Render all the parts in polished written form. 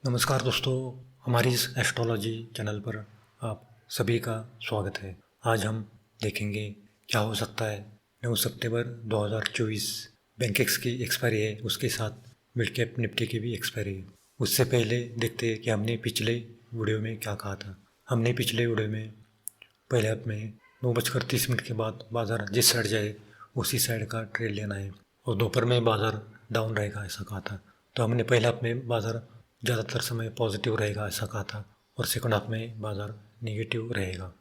नमस्कार दोस्तों, हमारी इस एस्ट्रोलॉजी चैनल पर आप सभी का स्वागत है। आज हम देखेंगे क्या हो सकता है। 9 सितंबर 2024 बैंकेक्स की एक्सपायरी है, उसके साथ मिड कैप निफ्टी की भी एक्सपायरी है। उससे पहले देखते हैं कि हमने पिछले वीडियो में क्या कहा था। हमने पिछले वीडियो में पहले हाथ में 9:30 के बाद बाजार जिस साइड जाए उसी साइड का ट्रेड लेना है और दोपहर में बाजार डाउन रहेगा ऐसा कहा था। तो हमने पहले हाफ में बाजार ज़्यादातर समय पॉजिटिव रहेगा ऐसा कहा था और सेकंड हाफ में बाजार नेगेटिव रहेगा।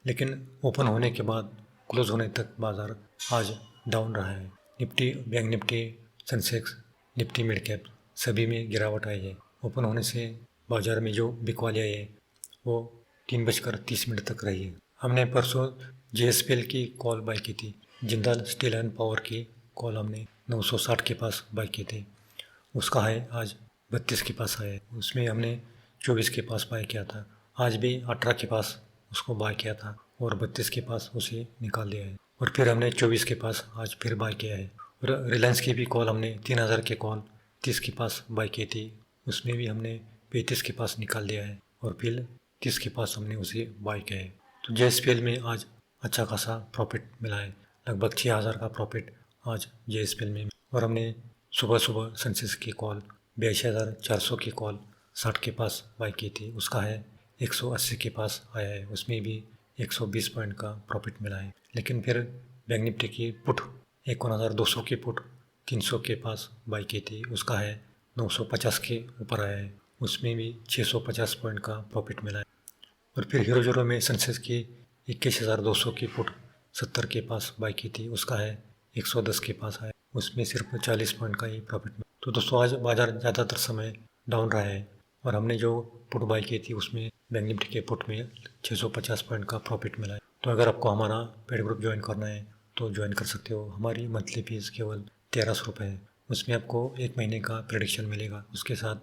लेकिन ओपन होने के बाद क्लोज होने तक बाजार आज डाउन रहा है। Nifty, bank Nifty, Sensex, Nifty mid cap सभी में गिरावट आई है। ओपन होने से बाजार में जो बिकवाली आई है वो 3:30 तक रही है। हमने परसों JSPL की कॉल बाय की थी। जिंदाल स्टील एंड पावर की कॉल हमने 960 के पास बाय की थी। उसका हाई आज 32 के पास आया है। उसमें हमने 24 के पास बाय किया था। आज भी 18 के पास उसको बाय किया था और 32 के पास उसे निकाल दिया है और फिर हमने 24 के पास आज फिर बाय किया है। और रिलायंस की भी कॉल हमने 3000 के कॉल 30 के पास बाय की थी। उसमें भी हमने 35 के पास निकाल दिया है और फिर 30 के पास हमने उसे बाय किया है। तो JSPL में आज अच्छा खासा प्रॉफिट मिला है। लगभग 6000 का प्रॉफिट आज JSPL में। और हमने सुबह सुबह सेंसेक्स की कॉल 82,400 की कॉल 60 के पास बाय की थी। उसका है 180 के पास आया है। उसमें भी 120 पॉइंट का प्रॉफिट मिला है। लेकिन फिर बैंक निफ्टी की पुट 51,200 की पुट 300 के पास बाय की थी। उसका है 950 के ऊपर आया है। उसमें भी 650 पॉइंट का प्रॉफिट मिला है। और फिर हीरो जीरो में सेंसेक्स की 21,200 की पुट 70 के पास बाय की थी। उसका है 110 के पास आया। उसमें सिर्फ 40 पॉइंट का ही प्रॉफिट मिला। तो दोस्तों आज बाजार ज़्यादातर समय डाउन रहा है और हमने जो पुट बाय की थी उसमें बैंक निफ्टी के पुट में 650 पॉइंट का प्रॉफिट मिला है। तो अगर आपको हमारा पेड ग्रुप ज्वाइन करना है तो ज्वाइन कर सकते हो। हमारी मंथली फीस केवल 1300 रुपये है। उसमें आपको 1 महीने का प्रेडिक्शन मिलेगा। उसके साथ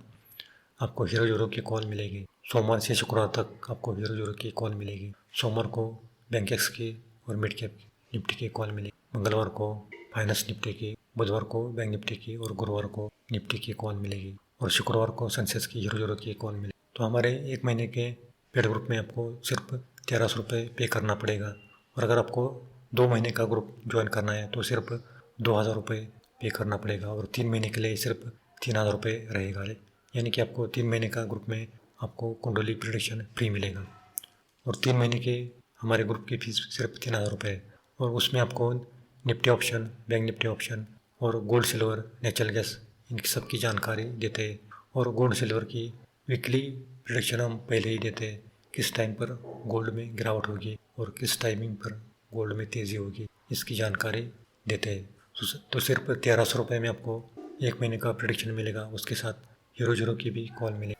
आपको हीरो जीरो की कॉल मिलेगी। सोमवार से शुक्रवार तक आपको हीरो जीरो की कॉल मिलेगी। सोमवार को बैंकेक्स की और मिड कैप निफ्टी की कॉल मिलेगी। मंगलवार को फाइनेंस निफ्टी की, बुधवार को बैंक निफ्टी की और गुरुवार को निफ्टी की कॉल मिलेगी और शुक्रवार को सेंसेक्स की हीरो जीरो की कॉल मिलेगी। तो हमारे 1 महीने के पेड ग्रुप में आपको सिर्फ 1300 रुपये पे करना पड़ेगा। और अगर आपको 2 महीने का ग्रुप ज्वाइन करना है तो सिर्फ 2000 रुपये पे करना पड़ेगा और 3 महीने के लिए सिर्फ 3000 रुपये रहेगा। यानी कि आपको 3 महीने का ग्रुप में आपको कुंडली प्रेडिक्शन फ्री मिलेगा। और 3 महीने के हमारे ग्रुप की फीस सिर्फ 3000 रुपये है और उसमें आपको Nifty option, bank Nifty option और गोल्ड सिल्वर, नेचुरल गैस इनकी सबकी जानकारी देते हैं। और गोल्ड सिल्वर की वीकली प्रेडिक्शन हम पहले ही देते हैं, किस टाइम पर गोल्ड में गिरावट होगी और किस टाइमिंग पर गोल्ड में तेज़ी होगी, इसकी जानकारी देते हैं। तो सिर्फ 1300 रुपये में आपको 1 महीने का प्रेडिक्शन मिलेगा। उसके साथ हीरो जीरो की भी कॉल मिलेगी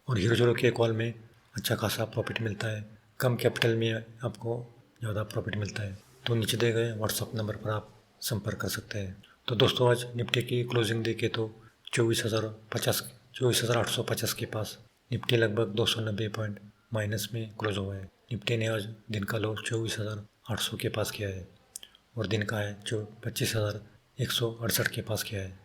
और हीरो जीरो के कॉल में अच्छा खासा प्रॉफिट मिलता है। कम कैपिटल में आपको ज़्यादा प्रॉफिट मिलता है। तो नीचे दिए गए व्हाट्सअप नंबर पर आप संपर्क कर सकते हैं। तो दोस्तों आज निफ्टी की क्लोजिंग देखें तो 24,850 के पास निफ्टी लगभग 290 पॉइंट माइनस में क्लोज हुआ है। निफ्टी ने आज दिन का लो 24,800 के पास किया है और दिन का है जो 25,168 के पास किया है।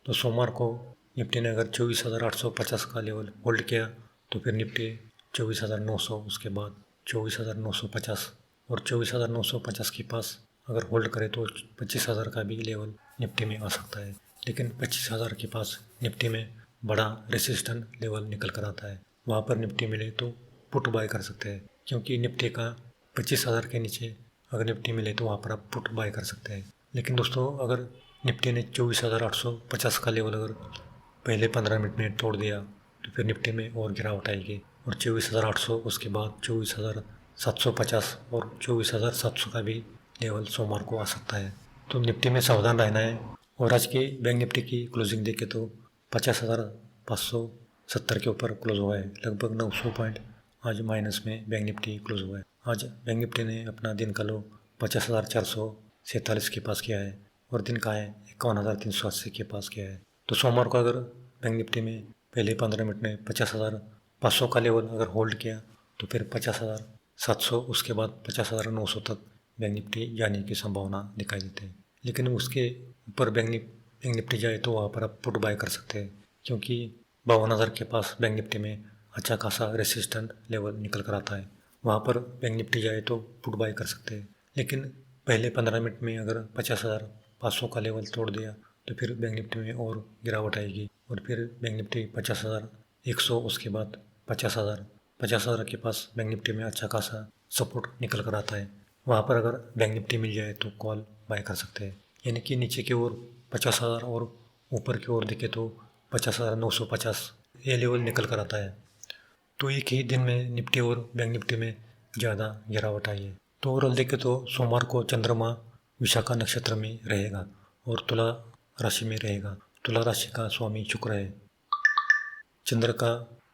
तो सोमवार को निफ्टी ने अगर 24,850 का लेवल होल्ड किया तो फिर निफ्टी 24,900, उसके बाद 24,950 और 24,950 के पास अगर होल्ड करे तो 25,000 का भी लेवल निफ्टी में आ सकता है। लेकिन 25,000 के पास निफ्टी में बड़ा रेसिस्टेंट लेवल निकल कर आता है। वहाँ पर निफ्टी मिले तो पुट बाय कर सकते हैं, क्योंकि निफ्टी का 25,000 के नीचे अगर निफ्टी मिले तो वहाँ पर आप पुट बाय कर सकते हैं। लेकिन दोस्तों अगर निफ्टी ने 24,850 का लेवल अगर पहले 15 मिनट में तोड़ दिया तो फिर निफ्टी में और गिरावट आएगी और 24,800, उसके बाद 24,750 और 24,700 का भी लेवल सोमवार को आ सकता है। तो निफ्टी में सावधान रहना है। और आज की बैंक निफ्टी की क्लोजिंग देखे तो 50,570 के ऊपर क्लोज हुआ है। लगभग 900 पॉइंट आज माइनस में बैंक निफ्टी क्लोज हुआ है। आज बैंक निफ्टी ने अपना दिन का लो 50,447 के पास किया है और दिन का है 51,380 के पास किया है। तो सोमवार को अगर बैंक निफ्टी में पहले 15 मिनट में 50,500 का लेवल अगर होल्ड किया तो फिर 50,700, उसके बाद 50,900 तक बैंक निफ्टी जाने की संभावना दिखाई देती है। लेकिन उसके ऊपर बैंक निफ्टी जाए तो वहाँ पर आप पुट बाय कर सकते हैं, क्योंकि 52,000 के पास बैंक निफ्टी में अच्छा खासा रेसिस्टेंट लेवल निकल कर आता है। वहाँ पर बैंक निफ्टी जाए तो पुट बाय कर सकते हैं, लेकिन पहले 15 मिनट में अगर 50,500 का लेवल तोड़ दिया तो फिर बैंक निफ्टी में और गिरावट आएगी और फिर बैंक निफ्टी 50,100, उसके बाद 50,000 के पास बैंक निफ्टी में अच्छा खासा सपोर्ट निकल कर आता है। वहाँ पर अगर बैंक निफ्टी मिल जाए तो कॉल बाय कर सकते हैं, यानी कि नीचे की ओर 50,000 और ऊपर की ओर देखे तो 50,950 ये लेवल निकल कर आता है। तो एक ही दिन में निफ्टी और बैंक निफ्टी में ज़्यादा गिरावट आई है। तो ओवरऑल देखें तो सोमवार को चंद्रमा विशाखा नक्षत्र में रहेगा और तुला राशि में रहेगा। तुला राशि का स्वामी शुक्र है। चंद्र का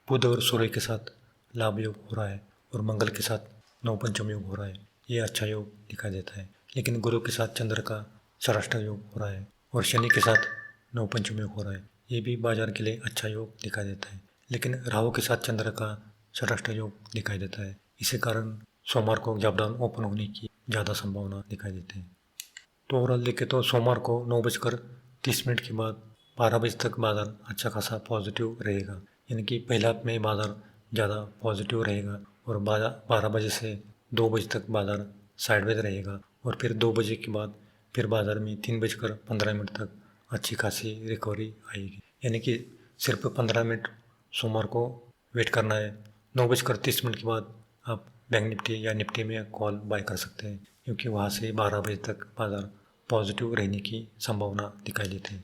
बुध और सूर्य के साथ लाभ योग हो रहा है और मंगल के साथ नवपंचम योग हो रहा है। ये अच्छा योग दिखाई देता है। लेकिन गुरु के साथ चंद्र का षष्ठ योग हो रहा है और शनि के साथ नवपंचम योग हो रहा है। ये भी बाजार के लिए अच्छा योग दिखाई देता है। लेकिन राहु के साथ चंद्र का षष्ठ योग दिखाई देता है। इसी कारण सोमवार को गैप डाउन ओपन होने की ज़्यादा संभावना दिखाई देती है। तो ओवरऑल देखें तो सोमवार को 9:30 के बाद 12 बजे तक बाजार अच्छा खासा पॉजिटिव रहेगा, यानी कि पहले हाफ में बाजार ज़्यादा पॉजिटिव रहेगा और 12 बजे से 2 बजे तक बाजार साइडवेज रहेगा और फिर 2 बजे के बाद फिर बाजार में 3:15 तक अच्छी खासी रिकवरी आएगी। यानी कि सिर्फ 15 मिनट सोमवार को वेट करना है। 9:30 के बाद आप बैंक निफ्टी या निफ्टी में कॉल बाय कर सकते हैं, क्योंकि वहाँ से 12 बजे तक बाजार पॉजिटिव रहने की संभावना दिखाई देती है।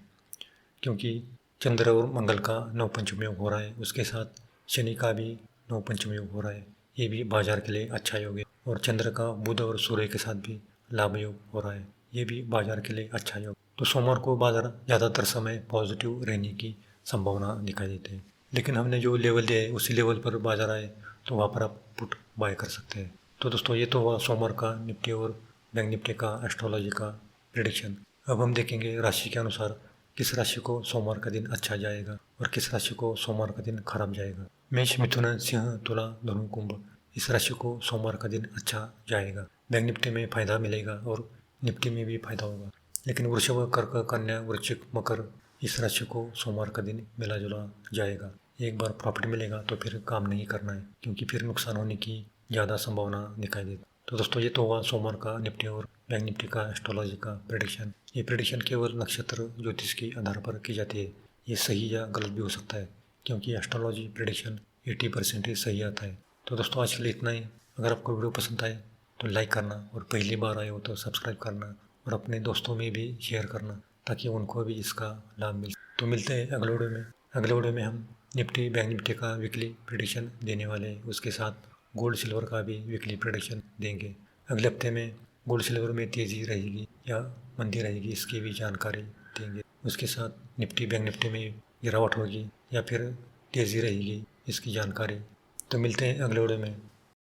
क्योंकि चंद्र और मंगल का नवपंचम योग हो रहा है, उसके साथ शनि का भी नवपंचम योग हो रहा है। ये भी बाजार के लिए अच्छा योग है। और चंद्र का बुध और सूर्य के साथ भी लाभ योग हो रहा है, ये भी बाजार के लिए अच्छा योग। तो सोमवार को बाजार ज़्यादातर समय पॉजिटिव रहने की संभावना दिखाई देती है। लेकिन हमने जो लेवल दिया है उसी लेवल पर बाजार आए तो वहाँ पर आप पुट बाय कर सकते हैं। तो दोस्तों ये तो हुआ सोमवार का निफ्टी और बैंक निफ्टी का एस्ट्रोलॉजी का प्रेडिक्शन। अब हम देखेंगे राशि के अनुसार किस राशि को सोमवार का दिन अच्छा जाएगा और किस राशि को सोमवार का दिन खराब जाएगा। मेष, मिथुन, सिंह, तुला, धनु, कुंभ, इस राशि को सोमवार का दिन अच्छा जाएगा। बैंक निफ्टी में फायदा मिलेगा और निफ्टी में भी फायदा होगा। लेकिन वृषभ, कर्क, कन्या, वृश्चिक, मकर, इस राशि को सोमवार का दिन मिला जुला जाएगा। एक बार प्रॉफिट मिलेगा तो फिर काम नहीं करना है, क्योंकि फिर नुकसान होने की ज़्यादा संभावना दिखाई देती। तो दोस्तों ये तो हुआ सोमवार का निफ्टी और बैंक निफ्टी का एस्ट्रोलॉजी का प्रेडिक्शन। ये प्रेडिक्शन केवल नक्षत्र ज्योतिष के आधार पर की जाती है। ये सही या गलत भी हो सकता है, क्योंकि एस्ट्रोलॉजी प्रेडिक्शन 80% ही सही आता है। तो दोस्तों आज के लिए इतना ही। अगर आपको वीडियो पसंद आए तो लाइक करना और पहली बार आए हो तो सब्सक्राइब करना और अपने दोस्तों में भी शेयर करना, ताकि उनको भी इसका लाभ मिले। तो मिलते हैं अगले वीडियो में। अगले वीडियो में हम निफ्टी बैंक निफ्टी का वीकली प्रेडिक्शन देने वाले हैं, उसके साथ गोल्ड सिल्वर का भी वीकली प्रेडिक्शन देंगे। अगले हफ्ते में गोल्ड सिल्वर में तेज़ी रहेगी या मंदी रहेगी, इसकी भी जानकारी देंगे। उसके साथ निफ्टी बैंक निफ्टी में गिरावट होगी या फिर तेज़ी रहेगी, इसकी जानकारी। तो मिलते हैं अगले वीडियो में।